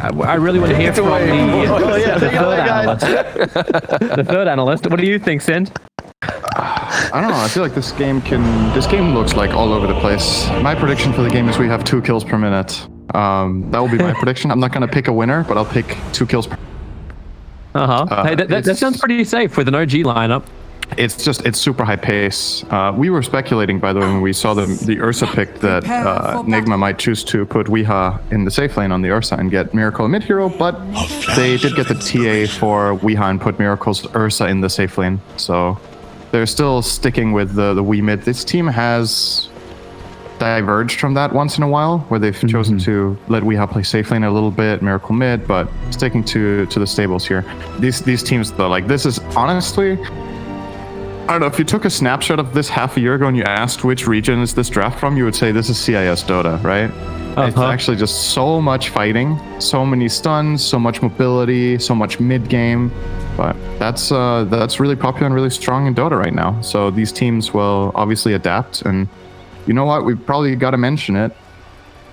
I really want to hear from the third analyst. The third analyst. What do you think, Sind? I don't know. I feel like this game looks like all over the place. My prediction for the game is we have 2 kills per minute. That will be my prediction. I'm not going to pick a winner, but I'll pick 2 kills per. Hey, that sounds pretty safe with an OG lineup. It's super high pace. We were speculating, by the way, when we saw the Ursa pick that Nigma might choose to put Weeha in the safe lane on the Ursa and get Miracle mid hero, but they did get the TA for Weeha and put Miracle's Ursa in the safe lane. So they're still sticking with the Wii mid. This team has diverged from that once in a while, where they've chosen to let Weeha play safe lane a little bit, Miracle mid, but sticking to the stables here. These teams, though, like, this is honestly, I don't know, if you took a snapshot of this half a year ago and you asked which region is this draft from, you would say this is CIS Dota, right? It's actually just so much fighting, so many stuns, so much mobility, so much mid game. But that's really popular and really strong in Dota right now. So these teams will obviously adapt, and you know what? We probably got to mention it.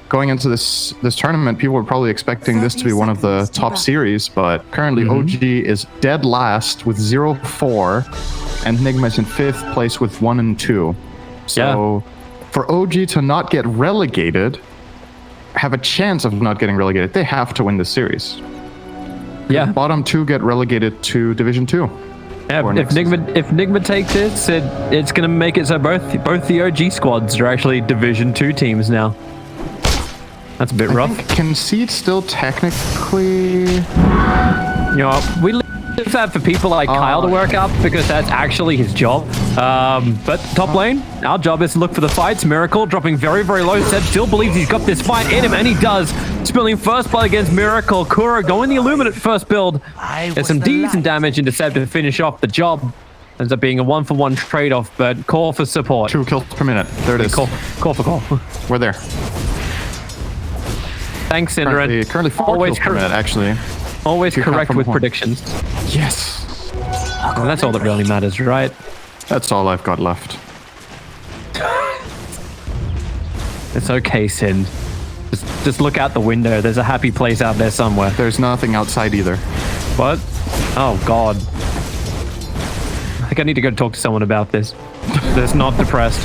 Going into this tournament, people were probably expecting this to be one of the top series, but currently OG is dead last with 0-4, and Nigma is in 5th place with 1-2. So for OG to not get relegated, have a chance of not getting relegated, they have to win this series. Yeah. The bottom 2 get relegated to Division 2. Yeah, if Nigma takes it, it's going to make it so both the OG squads are actually Division 2 teams now. That's a bit rough. Can Seed still technically... You know, we leave that for people like Kyle to work up, because that's actually his job. But top lane, our job is to look for the fights. Miracle dropping very, very low. Seb still believes he's got this fight in him, and he does. Spilling first blood against Miracle. Kuro going the Illuminate first build. There's some decent damage into Seb to finish off the job. Ends up being a 1-for-1 trade-off, but call for support. 2 kills per minute. There it is. Call for call. We're there. Thanks, Synderen. Currently 4 kills per minute, actually. Always correct with predictions. Yes. Well, that's all that really matters, right? That's all I've got left. It's okay, Sind. Just look out the window. There's a happy place out there somewhere. There's nothing outside either. What? Oh, God. I think I need to go talk to someone about this. That's not depressed.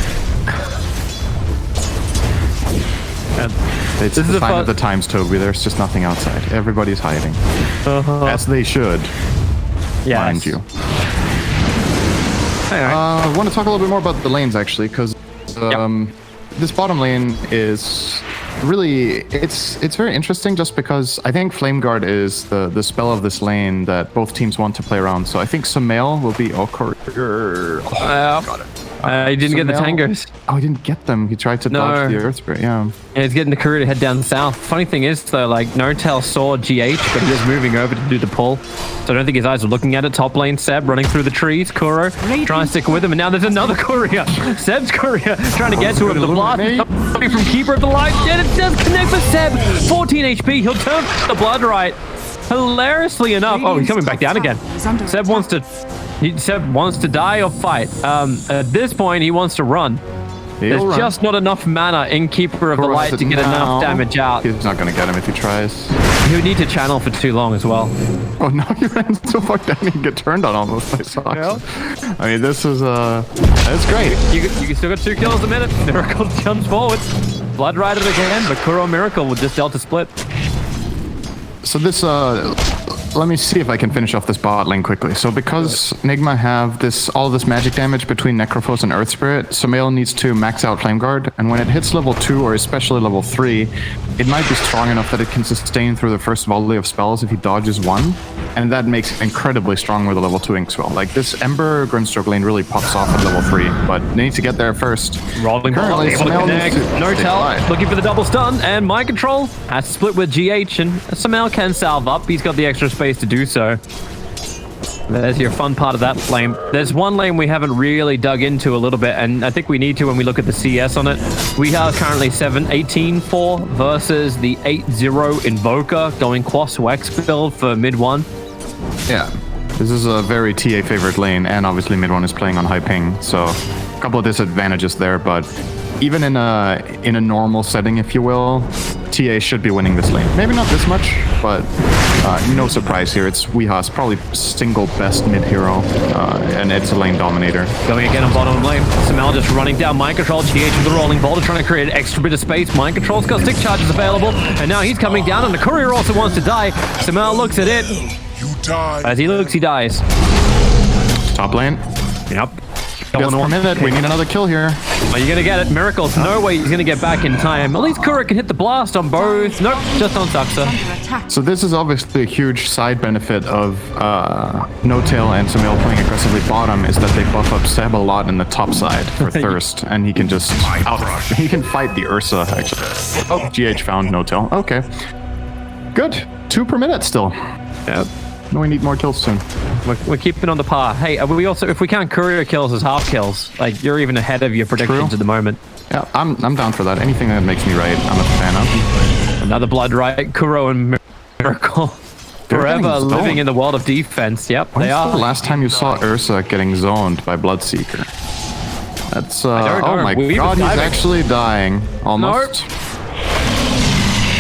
It's the sign of the times, Toby. There's just nothing outside. Everybody's hiding. As they should. Yes. Mind you. I want to talk a little bit more about the lanes, actually, because this bottom lane is really, it's very interesting, just because I think Flame Guard is the spell of this lane that both teams want to play around. So I think Sumail will be... got it. He didn't get the tangos. Oh, he didn't get them. He tried to dodge the Earth Spirit, yeah. He's getting the career to head down south. Funny thing is, though, like, Notel saw GH, but he was moving over to do the pull. So I don't think his eyes were looking at it. Top lane, Seb running through the trees. Kuro trying to stick with him, and now there's another courier. Seb's courier trying to get to him. The blast coming from Keeper of the Light. Yeah, it does connect with Seb. 14 HP. He'll turn the blood right. Hilariously enough. Oh, he's coming back down again. Seb wants to die or fight. At this point, he wants to run. There's just not enough mana in Keeper of the Light to get enough damage out. He's not going to get him if he tries. He would need to channel for too long as well. Oh, no, he ran so far down he can get turned on almost by Sox. Yeah. I mean, this is that's great. You still got 2 kills a minute. Miracle jumps forward. Blood Rider again, but Kuro Miracle with just Delta split. So this, let me see if I can finish off this bot lane quickly. So because Nigma have all this magic damage between Necrophos and Earth Spirit, Sumail needs to max out Flame Guard, and when it hits level 2 or especially level 3, it might be strong enough that it can sustain through the first volley of spells if he dodges one, and that makes it incredibly strong with a level 2 Inkswell. Like, this Ember Grunstroke lane really pops off at level 3, but they need to get there first. Rolling currently, Notel looking for the double stun, and Mind Control has to split with GH, and Sumail can salve up. He's got the extra space to do so. There's your fun part of that lane. There's one lane we haven't really dug into a little bit, and I think we need to when we look at the CS on it. We are currently 18-4 versus the 8-0 Invoker going Quas Wex build for mid 1. Yeah, this is a very TA favorite lane, and obviously mid 1 is playing on high ping, so a couple of disadvantages there, but even in a normal setting, if you will, TA should be winning this lane. Maybe not this much, but no surprise here. It's Weeha's probably single best mid hero, and it's a lane dominator. Going again on bottom lane. Samel just running down mind control. GH with the rolling boulder, trying to create an extra bit of space. Mind control's got stick charges available, and now he's coming down, and the courier also wants to die. Samel looks at it. As he looks, he dies. Top lane. Yep. Just for a minute. We need another kill here. Are you gonna get it? Miracles. No way he's gonna get back in time. At least Kura can hit the blast on both. Nope, just on Saxa. So this is obviously a huge side benefit of No-Tail and Samil playing aggressively bottom, is that they buff up Seb a lot in the top side for Thirst, and he can just he can fight the Ursa actually. Oh, GH found No-Tail. Okay, good. 2 per minute still. Yep. We need more kills soon. We're keeping on the par. Hey, we also, if we count courier kills as half kills, like you're even ahead of your predictions at the moment. Yeah, I'm down for that. Anything that makes me right, I'm a fan of. Another blood right. Kuro and Miracle forever living in the world of defense. Yep, they are. The last time you saw Ursa getting zoned by Bloodseeker? That's oh my god, he's actually dying almost. Nope.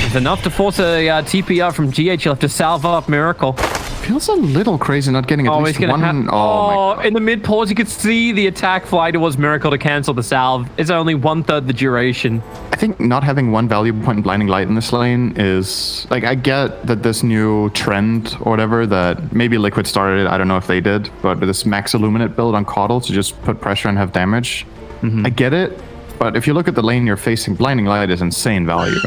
It's enough to force a TP out from GH. You'll have to salve up Miracle. Feels a little crazy not getting at least one. My God. In the mid pause, you could see the attack fly towards Miracle to cancel the salve. It's only 1/3 the duration. I think not having one value point in Blinding Light in this lane is like, I get that this new trend or whatever that maybe Liquid started, I don't know if they did, but with this max Illuminate build on Caudle to just put pressure and have damage. I get it. But if you look at the lane you're facing, Blinding Light is insane value.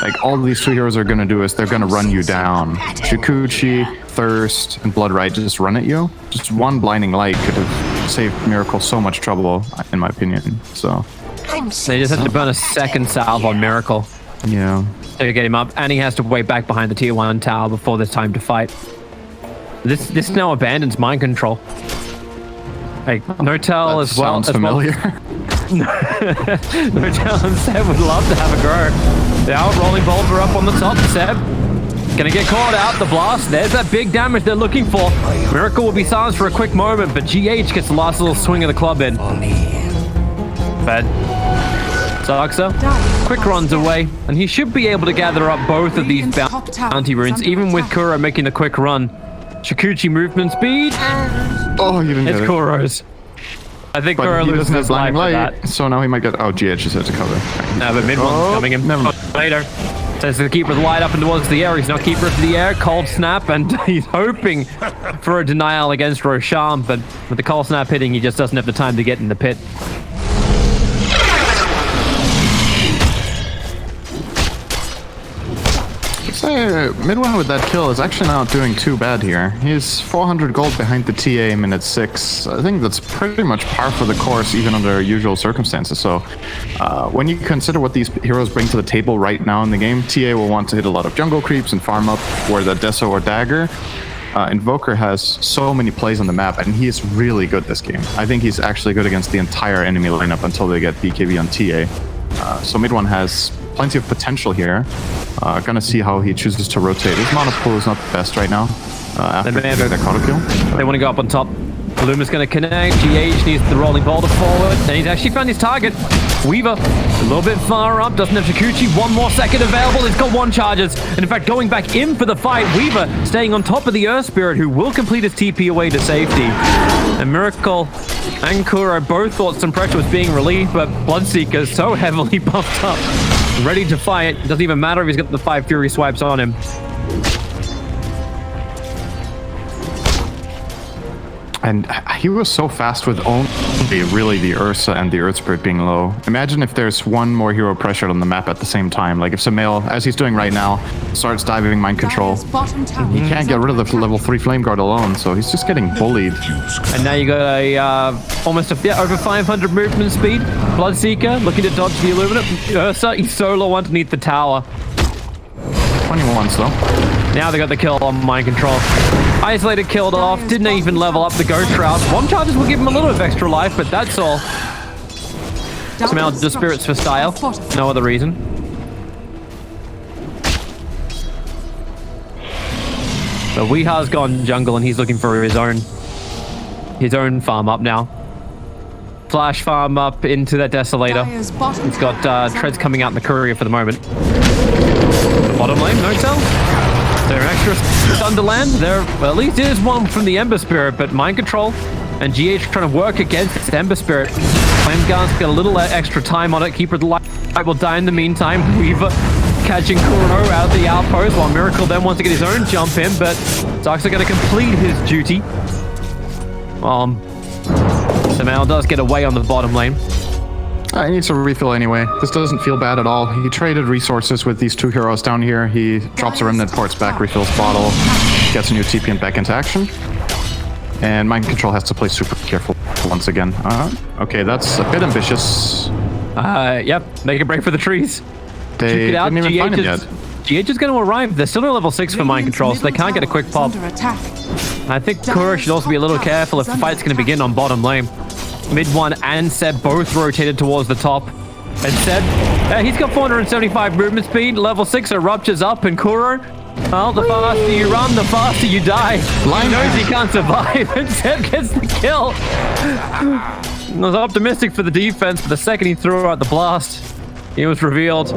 Like, all these 2 heroes are going to do is they're going to run you down. Shukuchi, Thirst, and Bloodright just run at you. Just one Blinding Light could have saved Miracle so much trouble, in my opinion. So they just have to burn a second salve on Miracle. Yeah. To get him up, and he has to wait back behind the tier 1 tower before there's time to fight. This now abandons mind control. Like, No-Tail as well. Sounds familiar. No-Tail and Seb would love to have a go. Now rolling boulder up on the top. Seb gonna get caught out. The blast. There's that big damage they're looking for. Miracle will be silenced for a quick moment, but GH gets the last little swing of the club in. Bad. Saxa quick runs away, and he should be able to gather up both of these bounty runes, even with Kuro making the quick run. Shukuchi movement speed. Oh, you didn't get it. It's Kuro's. I think Kuro loses his life for that. So now he might get... Oh, GH just had to cover. No, but mid one's coming in. Never mind. Later. Says the keeper light up and towards the air. He's not keeper of the air. Cold snap, and he's hoping for a denial against Roshan, but with the cold snap hitting, he just doesn't have the time to get in the pit. Midway with that kill is actually not doing too bad here. He's 400 gold behind the TA in minute 6. I think that's pretty much par for the course, even under usual circumstances. So when you consider what these heroes bring to the table right now in the game, TA will want to hit a lot of jungle creeps and farm up for the Deso or Dagger. Invoker has so many plays on the map, and he is really good this game. I think he's actually good against the entire enemy lineup until they get BKB on TA. So mid one has plenty of potential here. Gonna see how he chooses to rotate. His mana pool is not the best right now. After the Caudle kill. They want to go up on top. Luma's going to connect. GH needs the rolling boulder forward. And he's actually found his target. Weaver, a little bit far up. Doesn't have Shukuchi. 1 more second available. He's got 1 charges. And in fact, going back in for the fight. Weaver staying on top of the Earth Spirit, who will complete his TP away to safety. And Miracle and Kuro both thought some pressure was being relieved, but Bloodseeker is so heavily buffed up. Ready to fight. Doesn't even matter if he's got the 5 Fury swipes on him. And he was so fast with only really the Ursa and the Earth Spirit being low. Imagine if there's one more hero pressured on the map at the same time. Like if Samil, as he's doing right now, starts diving mind control. He can't get rid of the level 3 Flame Guard alone, so he's just getting bullied. And now you got a almost over 500 movement speed. Bloodseeker looking to dodge the Illuminate. Ursa, he's solo underneath the tower. 21 though. Now they got the kill on mind control. Isolated killed off, didn't even level up the ghost route. 1 charges will give him a little bit of extra life, but that's all. Smell the spirits for style, no other reason. But Weeha's gone jungle and he's looking for his own farm up now. flash farm up into that Desolator. He's got treads coming out in the courier for the moment. Bottom lane, no tell. There an extra stun to land. There well, at least is one from the Ember Spirit, but mind control and GH trying to work against Ember Spirit. Flame Guard's got a little extra time on it. Keeper of the Light will die in the meantime. Weaver catching Kuro out of the outpost while Miracle then wants to get his own jump in, but Dark's going to complete his duty. Samuel does get away on the bottom lane. He needs a refill anyway. This doesn't feel bad at all. He traded resources with these two heroes down here. He drops a remnant, ports back, refills bottle, gets a new TP and back into action. And Mind Control has to play super careful once again. Okay, that's a bit ambitious. Yep, make a break for the trees. They didn't even find him yet. GH is going to arrive. They're still no level 6 for Mind Control, so they can't get a quick pop. I think Kuro should also be a little careful if the fight's going to begin on bottom lane. Mid one and Seb both rotated towards the top. And Seb, he's got 475 movement speed. Level 6 ruptures up, and Kuro, well, the faster you run, the faster you die. He knows he can't survive, and Seb gets the kill. I was optimistic for the defense, but the second he threw out the blast, he was revealed.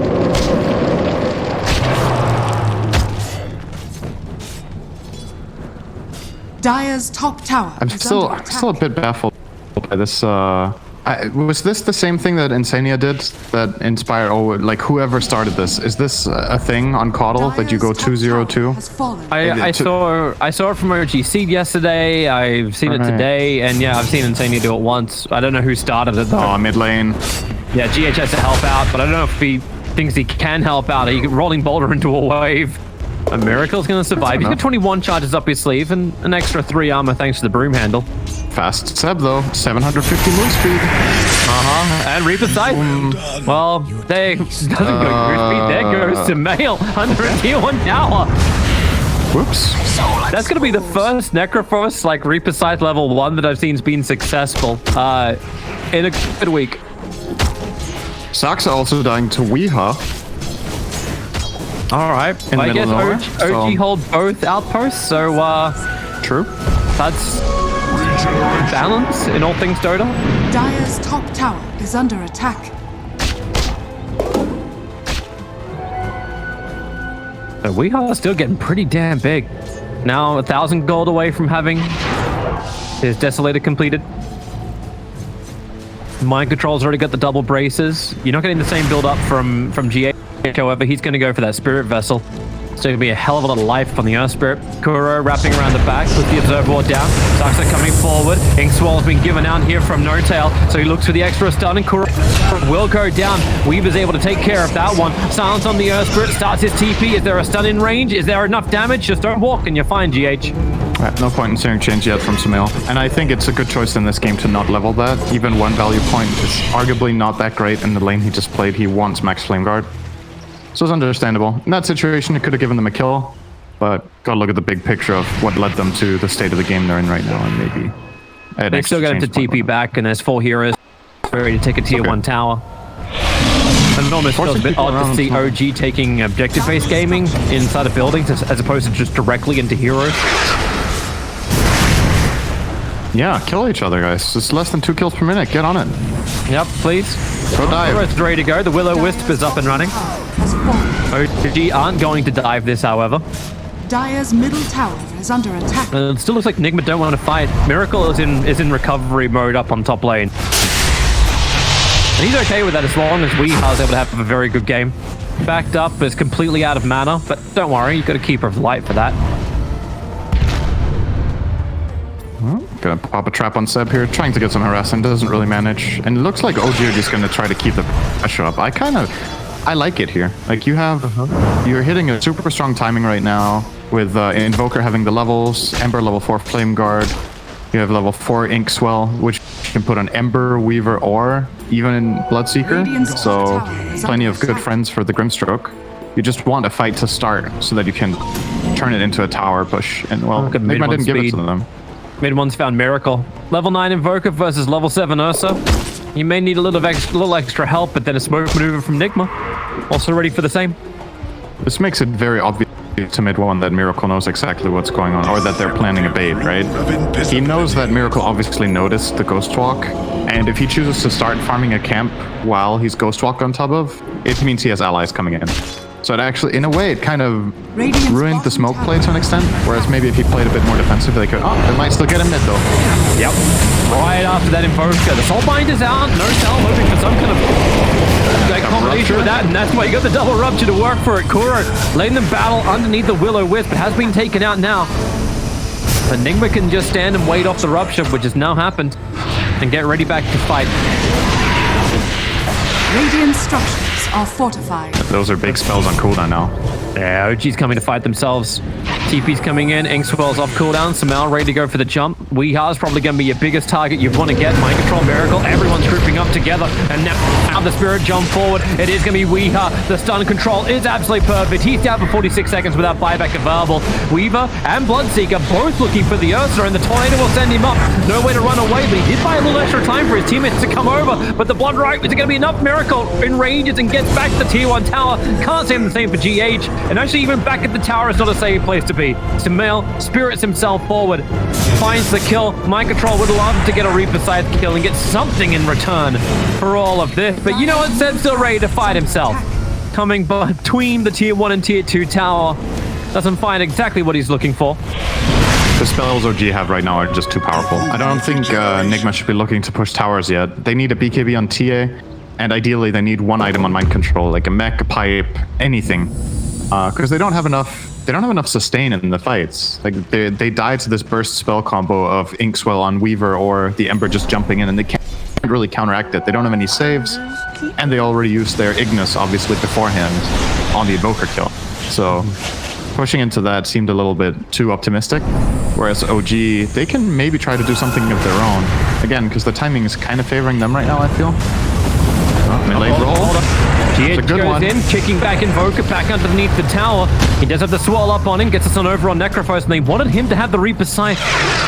Dire's top tower. I'm still a bit baffled by this. Was this the same thing that Insania did that inspired, like whoever started this? Is this a thing on Caudle that you go 2-0-2? I saw it from OG Seed yesterday. I've seen it today, and yeah, I've seen Insania do it once. I don't know who started it though. Oh, mid lane. Yeah, GH has to help out, but I don't know if he thinks he can help out. He rolling Boulder into a wave. A Miracle's gonna survive. He's got 21 charges up his sleeve and an extra 3 armor thanks to the broom handle. Fast Seb though, 750 move speed. And Reaper Scythe. Well, they doesn't go through speed. There goes to Mail under a tier 1 tower. Whoops. That's gonna be the first Necrophos like Reaper Scythe level 1 that I've seen's been successful in a good week. Saksa also dying to Weeha. All right. Well, I guess OG hold both outposts, so true. That's balance in all things Dota. Dire's top tower is under attack. So we are still getting pretty damn big. Now 1,000 gold away from having his Desolator completed. Mind Control's already got the double braces. You're not getting the same build up from GA. However, he's going to go for that Spirit Vessel. So going to be a hell of a lot of life on the Earth Spirit. Kuro wrapping around the back with the Observer Ward down. Saksa coming forward. Inkswell's been given out here from No Tail. So he looks for the extra stun, and Kuro will go down. Weaver's able to take care of that one. Silence on the Earth Spirit. Starts his TP. Is there a stun in range? Is there enough damage? Just don't walk and you're fine, GH. No point in seeing change yet from Samil. And I think it's a good choice in this game to not level that. Even one value point is arguably not that great in the lane he just played. He wants max Flame Guard. So it's understandable. In that situation, it could have given them a kill, but gotta look at the big picture of what led them to the state of the game they're in right now, and maybe... They still got him to TP back, and there's 4 heroes ready to take a tier 1 tower. And it almost feels a bit odd to see OG taking objective-based gaming inside of buildings as opposed to just directly into heroes. Yeah, kill each other, guys. It's less than 2 kills per minute. Get on it. Yep, please. Go dive. It's ready to go. The Will-O-Wisp is up and running. OG aren't going to dive this, however. Dire's middle tower is under attack. It still looks like Nigma don't want to fight. Miracle is in recovery mode up on top lane. And he's okay with that as long as Weeha's able to have a very good game. Backed up is completely out of mana, but don't worry, you've got a Keeper of Light for that. Gonna pop a trap on Seb here, trying to get some harassment, doesn't really manage. And it looks like OG are just gonna try to keep the pressure up. I like it here. Like you have, you're hitting a super strong timing right now with Invoker having the levels, Ember level 4 Flame Guard. You have level 4 Inkswell, which you can put on Ember, Weaver, or even in Bloodseeker. So plenty of good friends for the Grimstroke. You just want a fight to start so that you can turn it into a tower push. And well, Nigma didn't give it to them. Mid one's found Miracle. Level 9 Invoker versus level 7 Ursa. You may need a little extra help, but then a smoke maneuver from Nigma. Also ready for the same. This makes it very obvious to mid one that Miracle knows exactly what's going on, or that they're planning a bait, right? He knows that Miracle obviously noticed the Ghost Walk, and if he chooses to start farming a camp while he's Ghost Walk on top of, it means he has allies coming in. So it actually, in a way, it kind of ruined the smoke play to an extent, whereas maybe if he played a bit more defensive, they could, they might still get a mid though. Yep. Right after that Invoker, the Soulbind is out, no cell, hoping for some kind of combination with that, and that's why you got the double rupture to work for it. Kuro letting them battle underneath the Will-O-Wisp, but has been taken out now. But Nigma can just stand and wait off the rupture, which has now happened, and get ready back to fight. Radiant structures are fortified. Those are big spells on cooldown now. Yeah, OG's coming to fight themselves. TP's coming in, Inkswell's off cooldown, Samel ready to go for the jump. Weeha's probably going to be your biggest target you want to get. Mind Control Miracle, everyone's grouping up together, and now the Spirit jump forward. It is going to be Weeha. The stun control is absolutely perfect. He's down for 46 seconds without buyback available. Weaver and Bloodseeker both looking for the Ursa, and the Tornado will send him up. No way to run away, but he did buy a little extra time for his teammates to come over, but the Blood Right, is it going to be enough? Miracle enrages and gets back to the tier 1 tower. Can't say the same for GH, and actually even back at the tower is not a safe place to be. Samel spirits himself forward, finds the kill. Mind Control would love to get a Reaper side kill and get something in return for all of this, but you know what? Seb's still ready to fight himself. Coming between the tier 1 and tier 2 tower, doesn't find exactly what he's looking for. The spells OG have right now are just too powerful. I don't think Nigma should be looking to push towers yet. They need a BKB on TA, and ideally they need one item on Mind Control, like a mech, a pipe, anything, because they don't have enough. They don't have enough sustain in the fights. Like they die to this burst spell combo of Inkswell on Weaver or the Ember just jumping in, and they can't really counteract it. They don't have any saves, and they already used their Ignis obviously beforehand on the Invoker kill. So pushing into that seemed a little bit too optimistic. Whereas OG, they can maybe try to do something of their own. Again, because the timing is kind of favoring them right now, I feel. Melee roll. GH goes in, kicking back Invoker back underneath the tower. He does have the swirl up on him, gets us on over on Necrophos, and they wanted him to have the Reaper Scythe,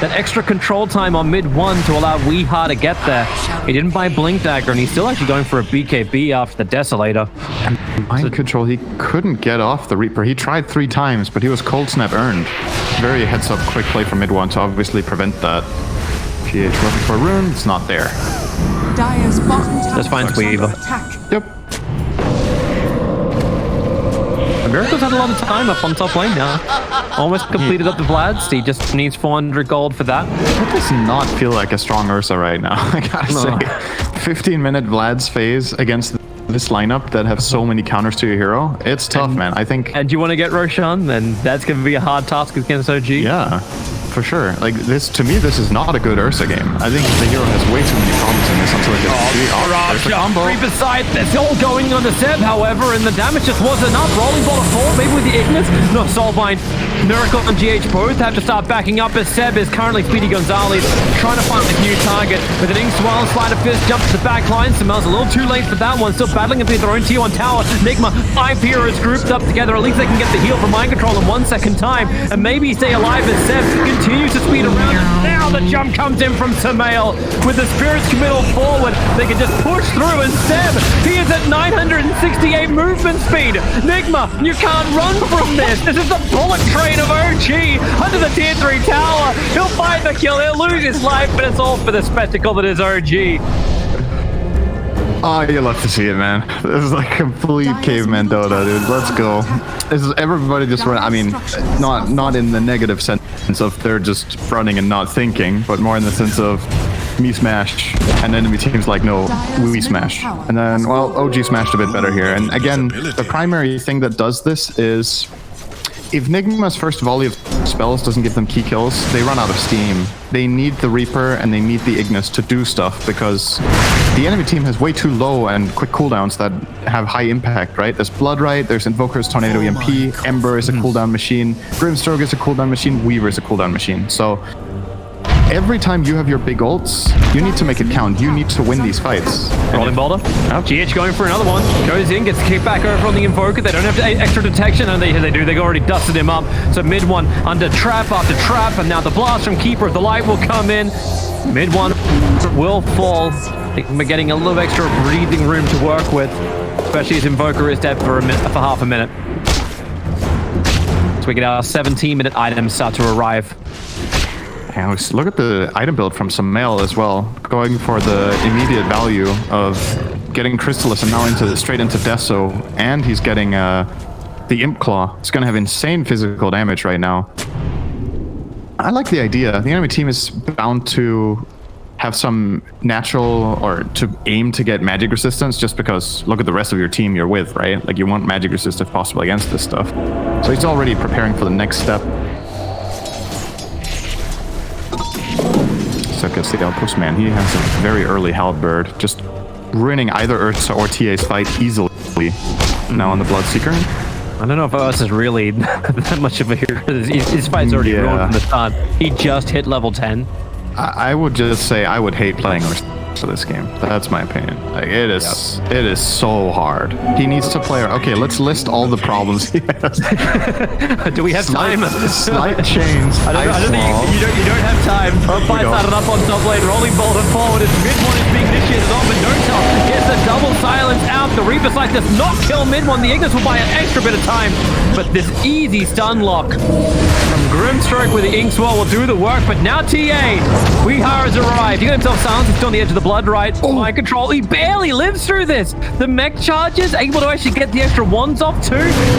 that extra control time on mid 1 to allow Weeha to get there. He didn't buy Blink Dagger, and he's still actually going for a BKB after the Desolator. And Mind Control, he couldn't get off the Reaper. He tried 3 times, but he was Cold Snap earned. Very heads up quick play from mid 1 to obviously prevent that. GH looking for a rune, it's not there. Dire's bottom tower Just finds Weaver. Yep. Miracle's had a lot of time up on top lane now. Almost completed up the Vlads. He just needs 400 gold for that. That does not feel like a strong Ursa right now, I gotta say. 15-minute Vlad's phase against this lineup that have so many counters to your hero. It's tough, man. I think... And you want to get Roshan, then that's going to be a hard task against OG. Yeah. For sure. Like this, to me, this is not a good Ursa game. I think the hero has way too many problems in this until it gets there's a combo. Reaper side, that's all going on the Seb, however, and the damage just wasn't enough. Rolling ball of 4, maybe with the Ignis. No, Soulbind. Miracle and GH both have to start backing up as Seb is currently Speedy Gonzalez trying to find a new target. With an Inkswell, Sleight of Fist jumps to the back line. Samel's a little too late for that one. Still battling against their own tier 1 tower. Nigma, 5 heroes grouped up together. At least they can get the heal from Mind Control in 1 second time and maybe stay alive as Seb continues to speed around. Now the jump comes in from Samel with the Spirit's committal forward. They can just push through and Seb, he is at 968 movement speed. Nigma, you can't run from this. This is the bullet train of OG under the tier 3 tower. He'll find the kill, he'll lose his life, but it's all for the spectacle that is OG. Oh, you love to see it, man. This is like complete caveman Dota, dude. Let's go. This is everybody just running. I mean, not in the negative sense of they're just running and not thinking, but more in the sense of me smash, and enemy team's like, no, we smash. And then, well, OG smashed a bit better here. And again, the primary thing that does this is if Nigma's first volley of spells doesn't give them key kills, they run out of steam. They need the Reaper and they need the Ignis to do stuff because the enemy team has way too low and quick cooldowns that have high impact, right? There's Bloodright, there's Invoker's Tornado EMP, Ember is a cooldown machine, Grimstroke is a cooldown machine, Weaver is a cooldown machine. So every time you have your big ults, you need to make it count. You need to win these fights. Rolling boulder. GH going for another one. Goes in, gets kicked back over on the Invoker. They don't have extra detection. And they do. They've already dusted him up. So mid 1 under trap after trap. And now the blast from Keeper of the Light will come in. Mid 1 will fall. We're getting a little extra breathing room to work with. Especially as Invoker is dead for half a minute. So we get our 17-minute items start to arrive. And look at the item build from Samael as well, going for the immediate value of getting Crystallis and now straight into Deso, and he's getting the Imp Claw. It's going to have insane physical damage right now. I like the idea. The enemy team is bound to have some natural or to aim to get magic resistance just because look at the rest of your team you're with, right? Like you want magic resist if possible against this stuff. So he's already preparing for the next step. So I can see Outpost Man, he has a very early Halberd, just ruining either Ursa or TA's fight easily. Now on the Bloodseeker. I don't know if Ursa is really that much of a hero. His fight's already ruined from the start. He just hit level 10. I would just say I would hate playing for this game. That's my opinion. Like it is so hard. He needs to play. Okay, let's list all the problems he has. Do we have time? Slight chains. I don't think you don't have time. Fight started up on top lane. Rolling boulder forward. His mid one is being initiated on, but Notel gets a double silence out. The Reaper Sight does not kill mid one. The Ignis will buy an extra bit of time, but this easy stun lock from Grimstroke with the Ink Swirl will do the work. But now TA, Weeha has arrived. He got himself silenced. He's still on the edge of the blood right. Mind control. He barely lives through this. The mech charges, able to actually get the extra wands off too.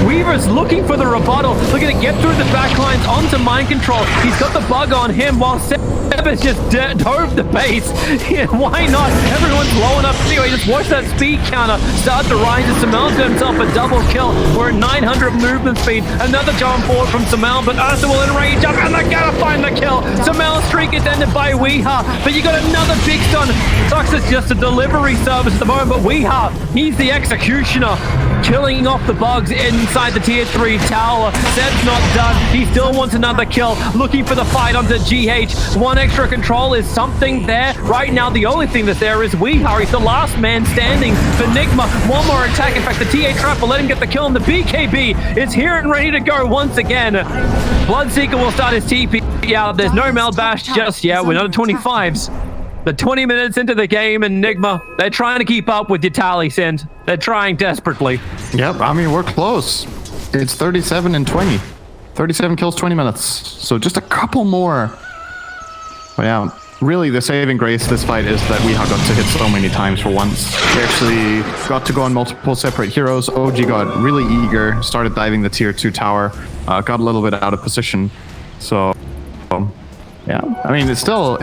Weaver's looking for the rebuttal. Looking to get through the backlines onto mind control. He's got the bug on him while Seb has just dove the base. Yeah, why not? Everyone's blowing up. Anyway, just watch that speed counter start to rise as Samel's got himself a double kill. We're at 900 movement speed. Another jump forward from Samel, but Ursa will enrage up and they're gonna find the kill. Samel's streak is ended by Weeha, but you got another big stun. Sucks is just a delivery service at the moment, but Weeha, he's the executioner, killing off the bugs inside the tier 3 tower. Seb's not done. He still wants another kill, looking for the fight onto GH. One extra control is something there. Right now, the only thing that's there is Weeha. He's the last man standing for Nigma. One more attack. In fact, the TA trap will let him get the kill, and the BKB is here and ready to go once again. Bloodseeker will start his TP out. There's no Mel Bash just yet. We're not at 25s. The 20 minutes into the game, and Nigma, they're trying to keep up with your tally, Sind. They're trying desperately. Yep, I mean, we're close. It's 37 and 20. 37 kills, 20 minutes. So just a couple more. But yeah, really the saving grace this fight is that Weeha got to hit so many times for once. We actually got to go on multiple separate heroes. OG got really eager, started diving the tier 2 tower, got a little bit out of position. So, yeah, I mean, it's still...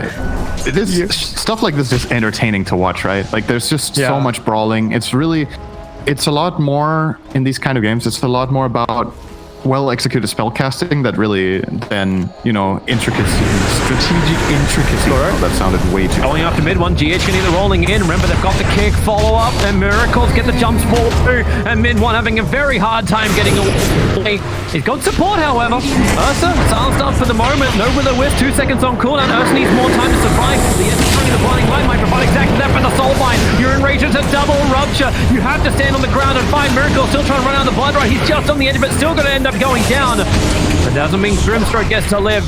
stuff like this is entertaining to watch, right? Like there's just so much brawling. It's a lot more in these kind of games. It's a lot more about well-executed spellcasting that really then, you know, strategic intricacy. Oh, that sounded way too... Going up to mid one, GH getting the rolling in. Remember, they've got the kick, follow-up, and Miracles get the jumps ball too. And mid one having a very hard time getting away. He's got support, however. Ursa, silenced up for the moment. No Will-O-Wisp, 2 seconds on cooldown. Ursa needs more time to survive. The the blinding light might provide exactly that for the soul bind. You're enraged, it's a double rupture. You have to stand on the ground and find Miracle. Still trying to run out the blood right. He's just on the edge, but still going to end up going down. That doesn't mean Grimstroke gets to live.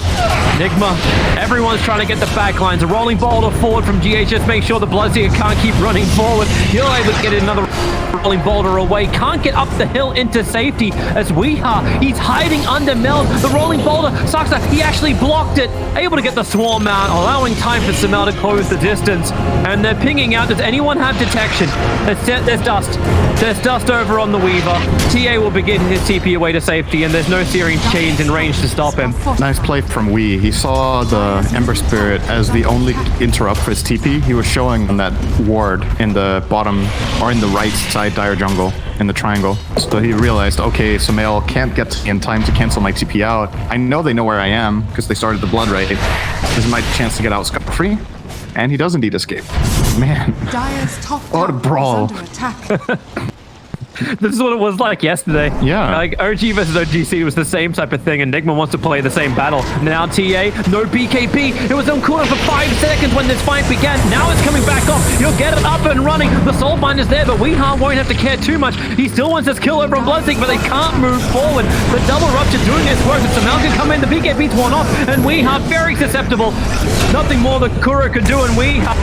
Nigma, everyone's trying to get the backlines. A rolling boulder forward from GH. Just make sure the Bloodseeker can't keep running forward. You're able to get another rolling boulder away. Can't get up the hill into safety as Weeha, he's hiding under Mel. The rolling boulder, Saksa, he actually blocked it. Able to get the swarm out, allowing time for Samel to close the distance. And they're pinging out. Does anyone have detection? There's dust. There's dust over on the Weaver. TA will begin his TP away to safety, and there's no Searing Chains in range to stop him. Nice play from Wee. He saw the Ember Spirit as the only interrupt for his TP. He was showing on that ward in the bottom or in the right side dire jungle in the triangle. So he realized, okay, Samel can't get in time to cancel my TP out. I know they know where I am because they started the blood raid. This is my chance to get out scot-free. And he does indeed escape. Man, what a brawl. This is what it was like yesterday. Yeah. Like OG versus OGC was the same type of thing, and Nigma wants to play the same battle. Now TA, no BKB. It was on cooldown for 5 seconds when this fight began. Now it's coming back off. He'll get it up and running. The Soulbind is there, but Weeha won't have to care too much. He still wants his kill over on Bloodseeker, but they can't move forward. The double rupture doing its work. The Samel can come in. The BKB's worn off, and Weeha very susceptible. Nothing more that Kuro could do, and Weeha,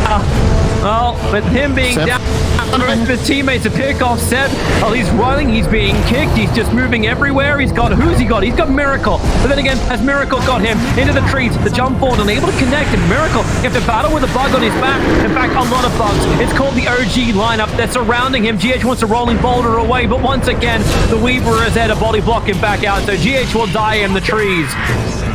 well, with him being down, his teammates to pick off Seb, Oh, he's running, he's being kicked, he's just moving everywhere. He's got, who's he got? He's got Miracle. But then again, has Miracle got him into the trees, the jump forward, unable to connect. And Miracle, you have to battle with a bug on his back. In fact, a lot of bugs. It's called the OG lineup. They're surrounding him. GH wants to rolling boulder away, but once again, the Weaver is there to body block him back out. So GH will die in the trees.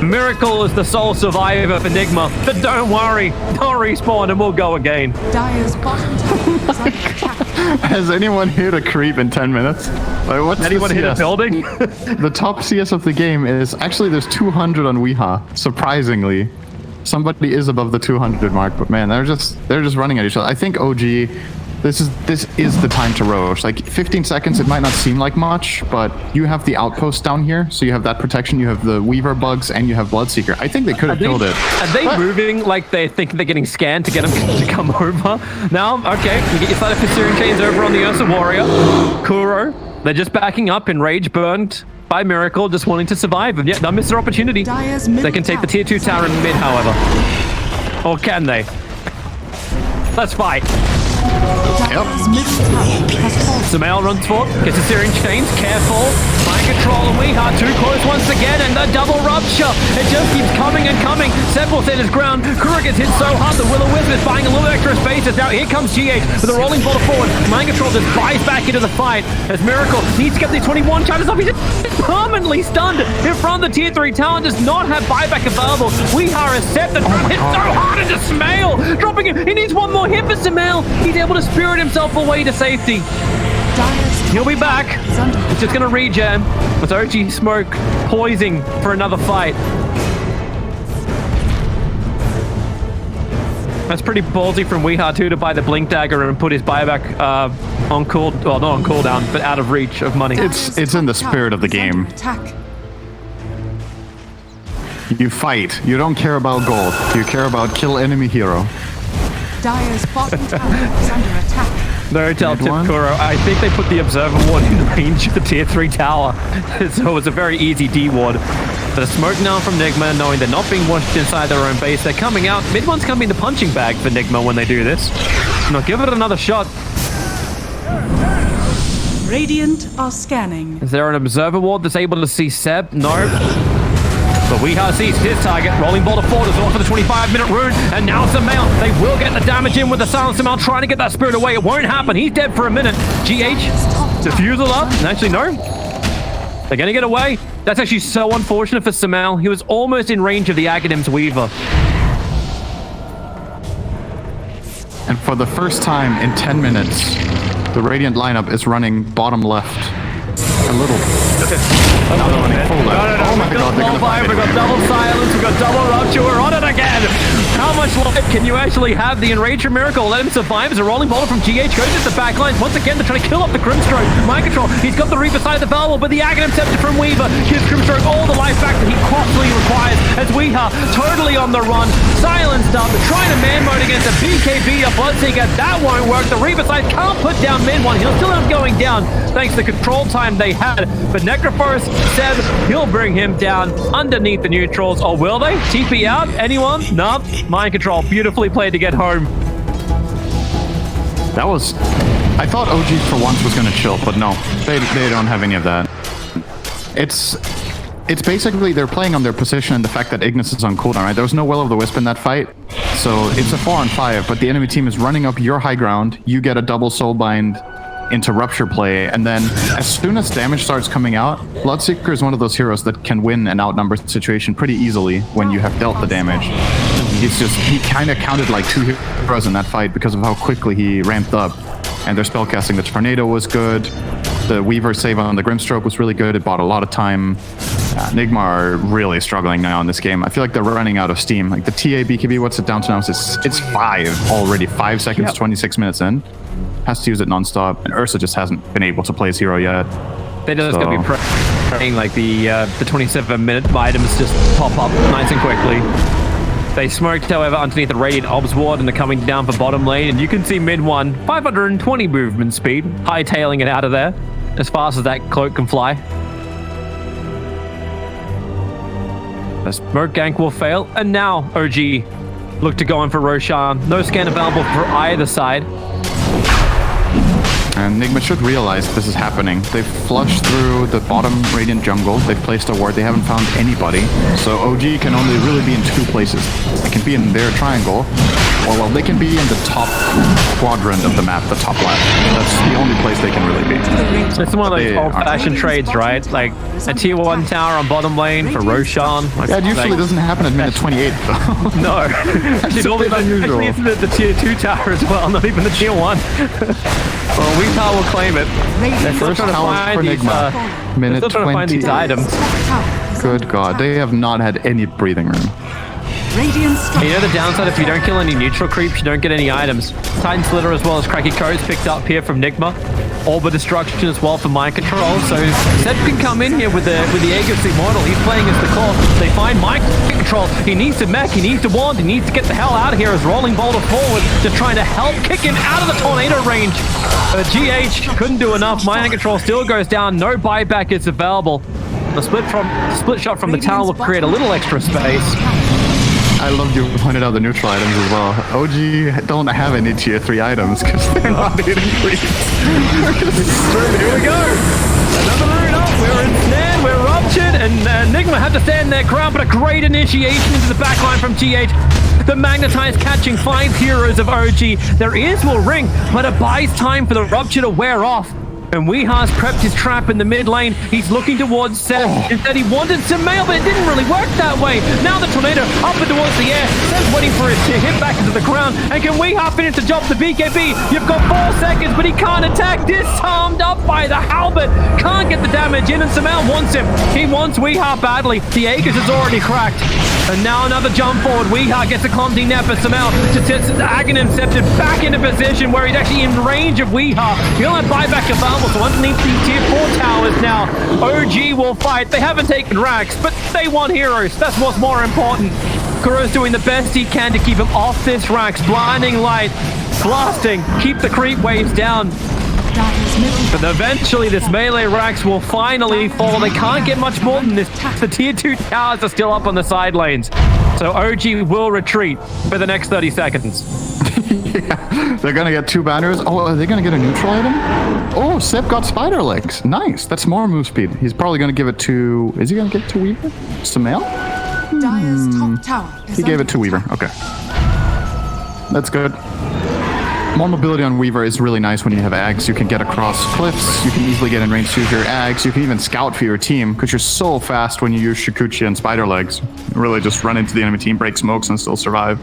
Miracle is the sole survivor for Nigma. But don't worry, they'll respawn and we'll go again. Dire's bottom tower is under attack. Has anyone hit a creep in 10 minutes? Like, what's Anyone the hit a CS? building? The top CS of the game is actually there's 200 on Weeha. Surprisingly, somebody is above the 200 mark, but man, they're just running at each other. I think OG, this is the time to roach. Like 15 seconds, it might not seem like much, but you have the outpost down here, so you have that protection. You have the Weaver bugs, and you have Bloodseeker. I think they could have killed it. Are they moving like they think they're getting scanned to get them to come over? Now, okay, you get your side of Fissurian Chains over on the Ursa Warrior. Kuro, they're just backing up in rage burned by Miracle, just wanting to survive. And yet, they'll miss their opportunity. Dire's They can take the tier 2 tower in mid, however. Or can they? Let's fight. Dire's middle tower has fallen. Sumail runs forward, gets a Syrian Chains, careful. Mind control and Weeha too close once again, and the double rupture. It just keeps coming and coming. Seb will set his ground. Kura gets hit so hard that Will-O-Wisp is buying a little extra spaces. Now here comes GH with a rolling ball forward. Mind control just buys back into the fight as Miracle needs to get the 21 charges up. He's permanently stunned in front of the tier 3 tower, does not have buyback available. Weeha is set, the hit so hard into Sumail, dropping him. He needs one more hit for Sumail. He's able to spirit himself away to safety. Dire's He'll be back. is under It's just gonna regen with OG Smoke poising for another fight. That's pretty ballsy from Weeha too to buy the Blink Dagger and put his buyback on cool, well not on cooldown, but out of reach of money. It's in the spirit of the game. Attack. You fight. You don't care about gold. You care about kill enemy hero. Dire's bottom tower is under attack. No tell tip one. Kuro. I think they put the Observer Ward in range of the tier 3 tower. So it was a very easy D ward. The smoke now from Nigma, knowing they're not being washed inside their own base. They're coming out. Mid one's coming to punching bag for Nigma when they do this. Now give it another shot. Radiant are scanning. Is there an Observer Ward that's able to see Seb? No. But Weeha sees his target. Rolling ball to forward as well for the 25-minute rune. And now Sumail. They will get the damage in with the silence. Sumail trying to get that spirit away. It won't happen. He's dead for a minute. GH. Diffusal up. Actually, no. They're going to get away. That's actually so unfortunate for Sumail. He was almost in range of the Aghadim's Weaver. And for the first time in 10 minutes, the Radiant lineup is running bottom left. A little. Now they're running full left. Oh my god, they're gonna fight We've got double silence, we've got double rupture, we're on it again! How much life can you actually have? The Enrager Miracle let him survive as a rolling boulder from GH goes into the back lines. Once again, they're trying to kill off the Grimstroke. Mind control, he's got the Reaper side of the Valor, but the Aghanim Scepter from Weaver gives Grimstroke all the life back that he costly requires as Weeha totally on the run, silenced up, trying to man mode against a BKB, a Bloodseeker. That won't work. The Reaper side can't put down mid one. He'll still end up going down thanks to the control time they had. But Necrophorus said he'll bring him down underneath the neutrals. Or will they? TP out? Anyone? No. Mind control. Beautifully played to get home. That was... I thought OG for once was going to chill, but no. They don't have any of that. It's basically they're playing on their position and the fact that Ignis is on cooldown, right? There was no Will-O-Wisp in that fight. So it's a 4-on-5, but the enemy team is running up your high ground. You get a double soulbind into Rupture play, and then as soon as damage starts coming out, Bloodseeker is one of those heroes that can win an outnumbered situation pretty easily when you have dealt the damage. He kind of counted like 2 heroes in that fight because of how quickly he ramped up. And their spellcasting, the Tornado was good, the Weaver save on the Grimstroke was really good, it bought a lot of time. Nigma are really struggling now in this game. I feel like they're running out of steam. Like the TA BKB, what's it down to now? It's 5 already, 5 seconds, 26 minutes in. Has to use it non-stop, and Ursa just hasn't been able to play his hero yet. They're just going to be praying like the 27-minute items just pop up nice and quickly. They smoked, however, underneath the Radiant Obs Ward, and they're coming down for bottom lane, and you can see mid one, 520 movement speed, hightailing it out of there as fast as that cloak can fly. The smoke gank will fail, and now OG look to go in for Roshan. No scan available for either side. And Nigma should realize this is happening. They've flushed through the bottom Radiant jungle. They've placed a ward. They haven't found anybody. So OG can only really be in two places. They can be in their triangle, or well, they can be in the top quadrant of the map, the top left. That's the only place they can really be. It's one of those old-fashioned trades, right? Like a tier 1 tower on bottom lane for Roshan. Like, yeah, it usually doesn't happen at minute 28, though. No. Actually, it's the tier 2 tower as well, not even the tier 1. Well, WePlay will claim it. They're still trying to find these, minute they're still trying to find these items. Good God, they have not had any breathing room. You know the downside, if you don't kill any neutral creeps, you don't get any items. Titan Slitter as well as Cracky Codes picked up here from Nigma. Orb of Destruction as well for Mind Control. So Seb can come in here with the Aegis Immortal. He's playing as the core. They find Mind Control. He needs to mech, he needs to wand, he needs to get the hell out of here as Rolling Boulder forward, just trying to help kick him out of the tornado range. GH couldn't do enough. Mind Control still goes down. No buyback is available. The split shot from the tower will create a little extra space. I love you pointed out the neutral items as well. OG don't have any tier 3 items because they're not hitting creeps. Here we go. Another rune up. We're ensnared, we're ruptured, and Nigma had to stand their ground, but a great initiation into the backline from GH. The Magnetize catching 5 heroes of OG. Their ears will ring, but it buys time for the rupture to wear off. And Weeha's prepped his trap in the mid lane. He's looking towards Seb. Instead, he wanted some mail, but it didn't really work that way. Now the tornado up and towards the air. Seb's waiting for it to hit back into the ground. And can Weeha finish the job for the BKB? You've got 4 seconds, but he can't attack. Disarmed up by the halberd. Can't get the damage in, and Samel wants him. He wants Weeha badly. The Aegis is already cracked. And now another jump forward. Weeha gets a clumsy net, but Samel just hits Aghanim Scepter back into position where he's actually in range of Weeha. He'll have buyback available. So underneath these tier 4 towers now, OG will fight. They haven't taken racks, but they want heroes. That's what's more important. Kuro's doing the best he can to keep him off this racks. Blinding light, blasting, keep the creep waves down. But eventually this melee racks will finally fall. They can't get much more than this. The tier 2 towers are still up on the side lanes. So OG will retreat for the next 30 seconds. Yeah, they're gonna get 2 banners. Oh, are they gonna get a neutral item? Oh, Seb got spider legs. Nice. That's more move speed. He's probably gonna give it to. Is he gonna give it to Weaver? Samel? He gave it to Weaver. Okay. That's good. More mobility on Weaver is really nice when you have Ags. You can get across cliffs. You can easily get in range to your Ags. You can even scout for your team because you're so fast when you use Shikuchi and spider legs. You really just run into the enemy team, break smokes, and still survive.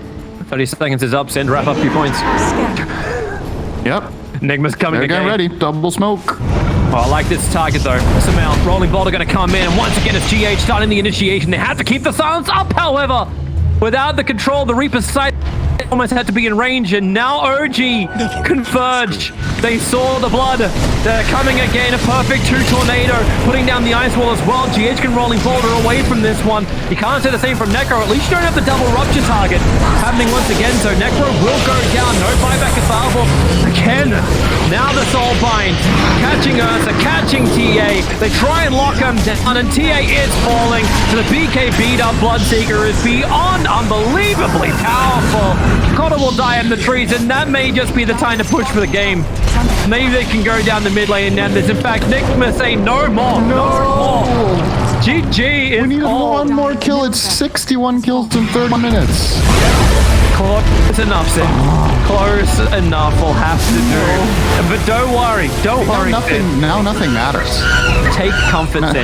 30 seconds is up. Send, wrap up your points. Yep. Nigma's coming They're again. getting ready. Double smoke. Oh, I like this target though. Samel, Rolling Boulder going to come in, and once again it's GH starting the initiation. They had to keep the silence up, however. Without the control, the Reaper's sight almost had to be in range, and now OG converge. They saw the blood. They're coming again. A perfect 2 tornado, putting down the ice wall as well. GH can Rolling Boulder away from this one. You can't say the same from Necro. At least you don't have the double rupture target happening once again. So Necro will go down. No buyback available again. Now the Soul Bind, catching Ursa, catching TA. They try and lock him down, and TA is falling. So the BK beat up Bloodseeker is beyond unbelievably powerful. Cotter will die in the trees, and that may just be the time to push for the game. Maybe they can go down the mid lane, and there's in fact Nigma saying no more. No more. GG is We need one more kill. It's 61 kills in 30 minutes. Close enough, Sid. Close enough will have to do. But don't worry. Don't worry. Now nothing matters. Take comfort, Sid.